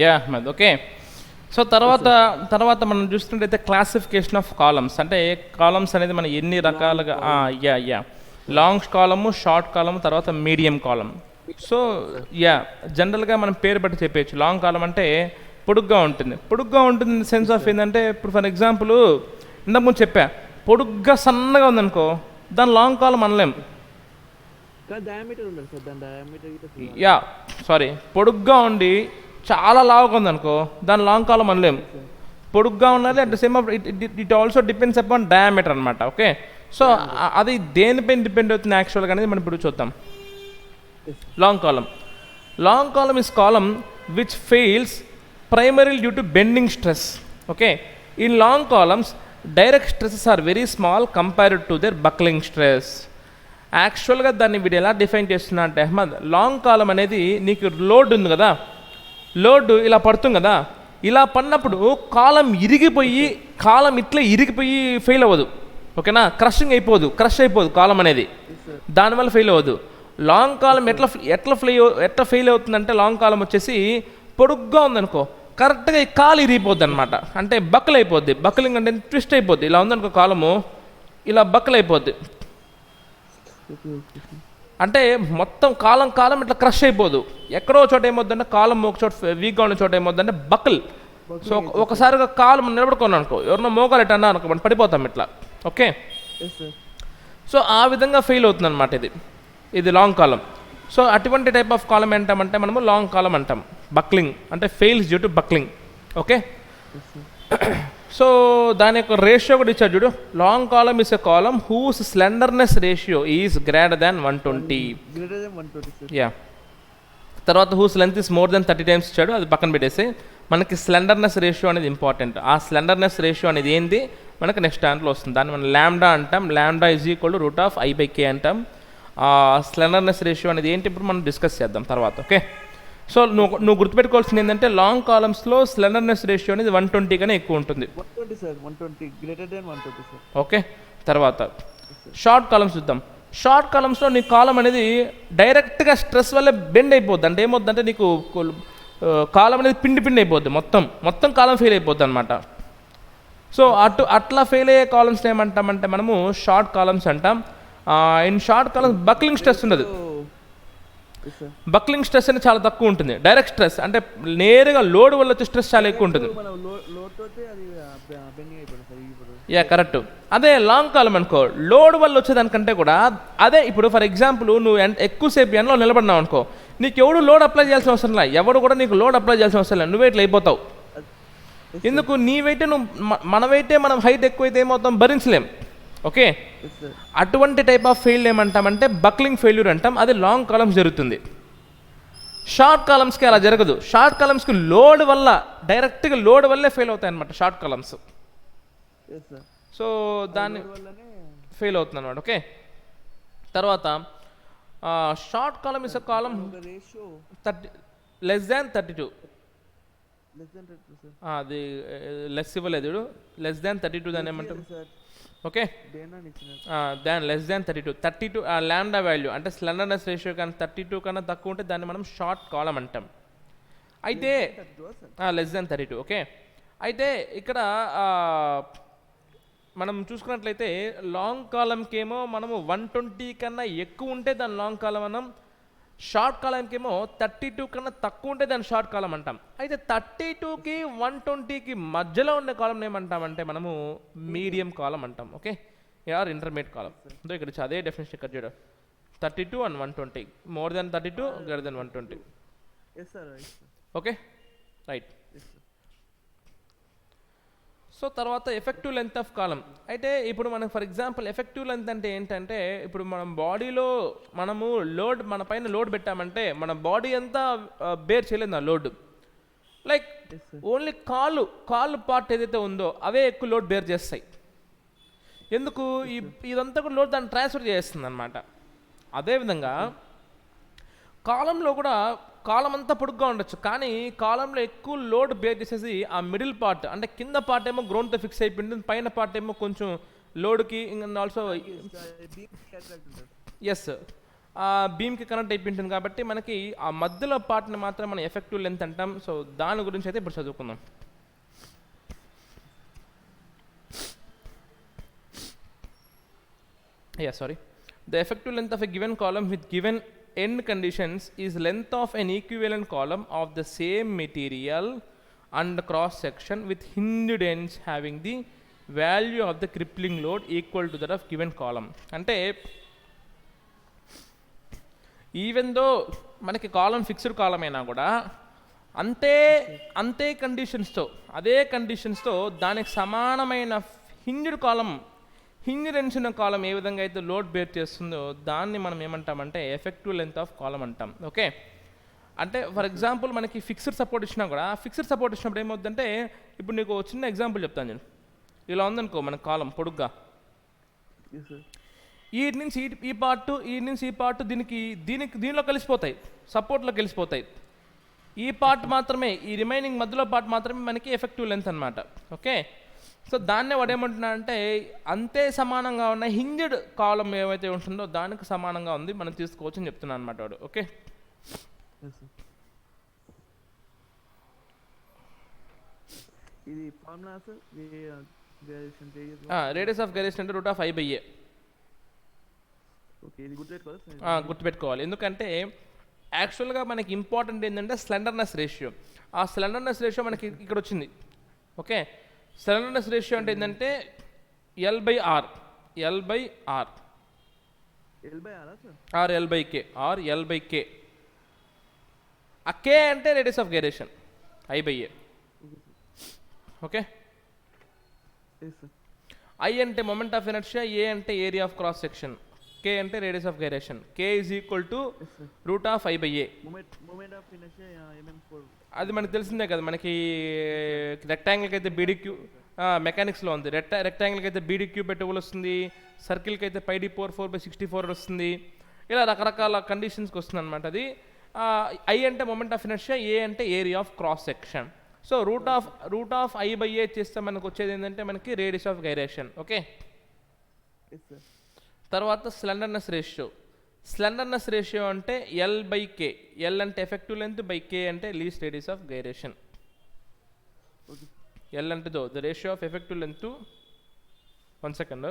Yeah Ahmed okay. So తర్వాత మనం చూస్తున్నట్టయితే క్లాసిఫికేషన్ ఆఫ్ కాలమ్స్, అంటే కాలమ్స్ అనేది మనం ఎన్ని రకాలుగా యా లాంగ్ కాలము, షార్ట్ కాలము, తర్వాత మీడియం కాలం. సో యా జనరల్గా మనం పేరు బట్టి చెప్పేయచ్చు. లాంగ్ కాలం అంటే పొడుగ్గా ఉంటుంది ఇన్ సెన్స్ ఆఫ్ ఏంటంటే ఇప్పుడు ఫర్ ఎగ్జాంపుల్ ఇంతకుముందు చెప్పా, పొడుగ్గా సన్నగా ఉందనుకో దాని లాంగ్ కాలం అనలేం. యా సారీ, పొడుగ్గా ఉండి చాలా లావుగా ఉందనుకో దాని లాంగ్ కాలం అనలేం. పొడుగ్గా ఉన్నది at the same of it also depends upon diameter అనమాట. ఓకే, సో అది దేనిపైన డిపెండ్ అవుతుంది యాక్చువల్గా అనేది మనం ఇప్పుడు చూద్దాం. Long column is column which fails primarily due to bending stress. Okay, in long columns direct stresses are very small compared to their buckling stress. యాక్చువల్గా దాన్ని వీడు ఎలా డిఫైన్ చేస్తున్నా అంటే అహ్మద్, లాంగ్ కాలం అనేది నీకు లోడ్ ఉంది కదా, లోడ్ ఇలా పడుతుంది కదా, ఇలా పడినప్పుడు కాలం ఇట్లా ఇరిగిపోయి ఫెయిల్ అవ్వదు. ఓకేనా, క్రష్ అయిపోదు కాలం అనేది, దానివల్ల ఫెయిల్ అవ్వదు. లాంగ్ కాలం ఎట్లా ఫెయిల్ అవుతుందంటే లాంగ్ కాలం వచ్చేసి పొడుగ్గా ఉందనుకో కరెక్ట్గా ఈ కాలు ఇరిగిపోద్ది అనమాట, అంటే బక్కలు అయిపోద్ది. బక్కలింగ్ అంటే ట్విస్ట్ అయిపోద్ది. ఇలా ఉందనుకో కాలము ఇలా బక్కలు అయిపోద్ది, అంటే మొత్తం కాలం ఇట్లా క్రష్ అయిపోదు. ఎక్కడో చోట ఏమవుద్దంటే కాలం ఒక చోట వీక్గా ఉన్న చోట ఏమవుద్దంటే బక్కల్. సో ఒకసారిగా కాలు నిలబడుకున్నాను అనుకో, ఎవరినో మోకాలు ఎట్టన్నా అనుకో మనం పడిపోతాం ఇట్లా. ఓకే, సో ఆ విధంగా ఫెయిల్ అవుతుంది అనమాట ఇది లాంగ్ కాలం. సో అటువంటి టైప్ ఆఫ్ కాలం ఏంటామంటే మనము లాంగ్ కాలం అంటాం. బక్లింగ్ అంటే fails due to buckling. Okay, so దాని యొక్క రేషియో కూడా ఇచ్చారు చూడు. Long column is a column whose slenderness ratio is greater than 120. Yeah, తర్వాత whose length is more than 30 times ఇచ్చాడు, అది పక్కన పెట్టేసి మనకి స్లెండర్నెస్ రేషియో అనేది ఇంపార్టెంట్. ఆ స్లెండర్నెస్ రేషియో అనేది ఏంది మనకి నెక్స్ట్ దాంట్లో వస్తుంది. దాన్ని మనం ల్యాండా అంటాం. ల్యాండా ఈజ్ ఈక్వల్ టు √I/K అంటాం. స్లెండర్నెస్ రేషియో అనేది ఏంటి ఇప్పుడు మనం డిస్కస్ చేద్దాం తర్వాత. ఓకే, సో నువ్వు గుర్తుపెట్టుకోవాల్సింది ఏంటంటే లాంగ్ కాలమ్స్లో స్లెండర్నెస్ రేషియో అనేది 120 కన్నా ఎక్కువ ఉంటుంది. ఓకే, తర్వాత షార్ట్ కాలమ్స్ చూద్దాం. షార్ట్ కాలమ్స్లో నీ కాలం అనేది డైరెక్ట్గా స్ట్రెస్ వల్ల బెండ్ అయిపోద్ది. అంటే ఏమవుద్దంటే నీకు కాలం అనేది పిండి అయిపోద్ది, మొత్తం కాలం ఫెయిల్ అయిపోద్ది అనమాట. సో అట్లా ఫెయిల్ అయ్యే కాలమ్స్ ఏమంటామంటే మనము షార్ట్ కాలమ్స్ అంటాం. In short columns buckling stress ఉండదు. బక్లింగ్ స్ట్రెస్ అనేది చాలా తక్కువ ఉంటుంది. డైరెక్ట్ స్ట్రెస్ అంటే నేరుగా లోడ్ వల్ల వచ్చే స్ట్రెస్ చాలా ఎక్కువ ఉంటుంది. Yeah correct. అదే లాంగ్ కాలం అనుకో లోడ్ వల్ల వచ్చేదానికంటే కూడా అదే ఇప్పుడు ఫర్ ఎగ్జాంపుల్ నువ్వు ఎక్కువసేపు ఎండలో నిలబడినావు అనుకో, నీకు ఎవడు లోడ్ అప్లై చేయాల్సిన అవసరం లేదు. ఎవడు కూడా నీకు లోడ్ అప్లై చేయాల్సిన అవసరం లేదు, నువ్వే ఇట్లా అయిపోతావు. ఎందుకు నీ వెయిటే మన వెయిటే మనం హైట్ ఎక్కువైతే ఏమవుతాం భరించలేం. ఓకే, అటువంటి టైప్ ఆఫ్ ఫెయిల్ ఏమంటామంటే బక్లింగ్ ఫెయిల్యూర్ అంటాం. అది లాంగ్ కాలమ్స్ జరుగుతుంది. షార్ట్ కాలమ్స్కి అలా జరగదు. షార్ట్ కాలమ్స్కి లోడ్ వల్ల డైరెక్ట్గా లోడ్ వల్లే ఫెయిల్ అవుతాయి అనమాట షార్ట్ కాలమ్స్. సో దాన్ని ఫెయిల్ అవుతుంది అనమాట. ఓకే, తర్వాత short column is a column 30 less than 32. అది లెస్ ఇవ్వలేదు, లెస్ దాన్ 32 దాన్ని ఏమంటాం. ఓకే, దాని లెస్ దాన్ 32 ల్యాండా వాల్యూ అంటే స్లెండర్నెస్ రేషియో కానీ 32 కన్నా తక్కువ ఉంటే దాన్ని మనం షార్ట్ కాలం అంటాం. అయితే లెస్ దాన్ 32. ఓకే, అయితే ఇక్కడ మనం చూసుకున్నట్లయితే లాంగ్ కాలంకి ఏమో మనము 120 కన్నా ఎక్కువ ఉంటే దాని లాంగ్ కాలం అన్నాం. షార్ట్ కాలంకి ఏమో 32 కన్నా తక్కువ ఉంటే దాన్ని షార్ట్ కాలం అంటాం. అయితే 32కి 120కి మధ్యలో ఉండే కాలం ఏమంటామంటే మనము మీడియం కాలం అంటాం. ఓకే, ఆర్ ఇంటర్మీడియట్ కాలం. అంటే ఇక్కడ అదే డెఫినేషన్ ఇక్కడ చూడ 32 and 120, more than 32 greater than 120. Okay right. So తర్వాత ఎఫెక్టివ్ లెంత్ ఆఫ్ కాలం. అయితే ఇప్పుడు మనం ఫర్ ఎగ్జాంపుల్ ఎఫెక్టివ్ లెంత్ అంటే ఏంటంటే ఇప్పుడు మనం బాడీలో మనము మన పైన లోడ్ పెట్టామంటే మన బాడీ అంతా బేర్ చేయలేదు ఆ లోడ్. లైక్ ఓన్లీ కాళ్ళు పార్ట్ ఏదైతే ఉందో అవే ఎక్కువ లోడ్ బేర్ చేస్తాయి. ఎందుకు ఇదంతా కూడా లోడ్ దాన్ని ట్రాన్స్ఫర్ చేస్తుంది అనమాట. అదేవిధంగా కాలంలో కూడా కాలం అంతా పొడుగ్గా ఉండొచ్చు, కానీ కాలంలో ఎక్కువ లోడ్ బేర్ చేసేసి ఆ మిడిల్ పార్ట్ అంటే కింద పార్ట్ ఏమో గ్రౌండ్తో ఫిక్స్ అయిపోయింది, పైన పార్ట్ ఏమో కొంచెం లోడ్కి ఆల్సో ఎస్ బీమ్కి కనెక్ట్ అయిపోయి ఉంటుంది కాబట్టి మనకి ఆ మధ్యలో పార్ట్ని మాత్రం మనం ఎఫెక్టివ్ లెంత్ అంటాం. సో దాని గురించి అయితే ఇప్పుడు చదువుకుందాం. Sorry. The effective length of a given column with given end conditions is length of an equivalent column of the same material and cross section with hinged ends having the value of the crippling load equal to that of given column. అంటే even though మనకి కాలం fixed కాలం అయినా కూడా అంతే కండిషన్స్తో అదే కండిషన్స్తో దానికి సమానమైన hinged కాలం hinged ends ఉన్న కాలం ఏ విధంగా అయితే లోడ్ బేర్ చేస్తుందో దాన్ని మనం ఏమంటామంటే ఎఫెక్టివ్ లెంత్ ఆఫ్ కాలం అంటాం. ఓకే, అంటే ఫర్ ఎగ్జాంపుల్ మనకి ఫిక్స్డ్ సపోర్ట్ ఇచ్చినా కూడా ఫిక్స్డ్ సపోర్ట్ ఇచ్చినప్పుడు ఏమవుతుందంటే ఇప్పుడు నీకు చిన్న ఎగ్జాంపుల్ చెప్తాను నేను. ఇలా ఉందనుకో మన కాలం పొడుగ్గా, ఈ నుంచి ఈ పార్ట్ ఈ నుంచి ఈ పార్ట్ దీనిలో కలిసిపోతాయి, సపోర్ట్లో కలిసిపోతాయి. ఈ పార్ట్ మాత్రమే, ఈ రిమైనింగ్ మధ్యలో పార్ట్ మాత్రమే మనకి ఎఫెక్టివ్ లెంత్ అనమాట. ఓకే, సో దాన్నే వాడు ఏమంటున్నాడంటే అంతే సమానంగా ఉన్న హింజ్డ్ కాలం ఏమైతే ఉంటుందో దానికి సమానంగా ఉంది, మనం తీసుకోవచ్చు అని చెప్తున్నాను అనమాట వాడు. ఓకే, ఇది ఫార్ములా రేడియస్ ఆఫ్ గైరేషన్ అంటే √I/A. గుర్తుపెట్టుకోవాలి, ఎందుకంటే యాక్చువల్గా మనకి ఇంపార్టెంట్ ఏంటంటే స్లెండర్నెస్ రేషియో. ఆ స్లెండర్నెస్ రేషియో మనకి ఇక్కడ వచ్చింది. ఓకే, స్లెండర్నెస్ రేషియో అంటే ఏంటంటే L/R L/K. ఆ K అంటే radius of gyration, I/A. Okay, I అంటే మొమెంట్ ఆఫ్ ఇనర్షియా, A అంటే area of cross section, K అంటే radius of gyration. K is equal to √I/A. అది మనకు తెలిసిందే కదా, మనకి రెక్టాంగిల్కి అయితే BDQ మెకానిక్స్లో ఉంది. రెక్టాంగిల్కి అయితే BDQ పెట్టుబడి వస్తుంది, సర్కిల్కి అయితే πd/4/64 వస్తుంది. ఇలా రకరకాల కండిషన్స్కి వస్తుంది అనమాట. అది I అంటే మొమెంట్ ఆఫ్ ఇనర్షియా, A అంటే area of cross section. So √I/A చేస్తే మనకు వచ్చేది ఏంటంటే మనకి రేడియస్ ఆఫ్ గైరేషన్. ఓకే, తర్వాత స్లెండర్నెస్ రేషియో. స్లెండర్నెస్ రేషియో అంటే L/K. L అంటే ఎఫెక్టివ్ లెంత్, బై K అంటే least radius of gyration. L అంటే the ratio of effective length to 1 second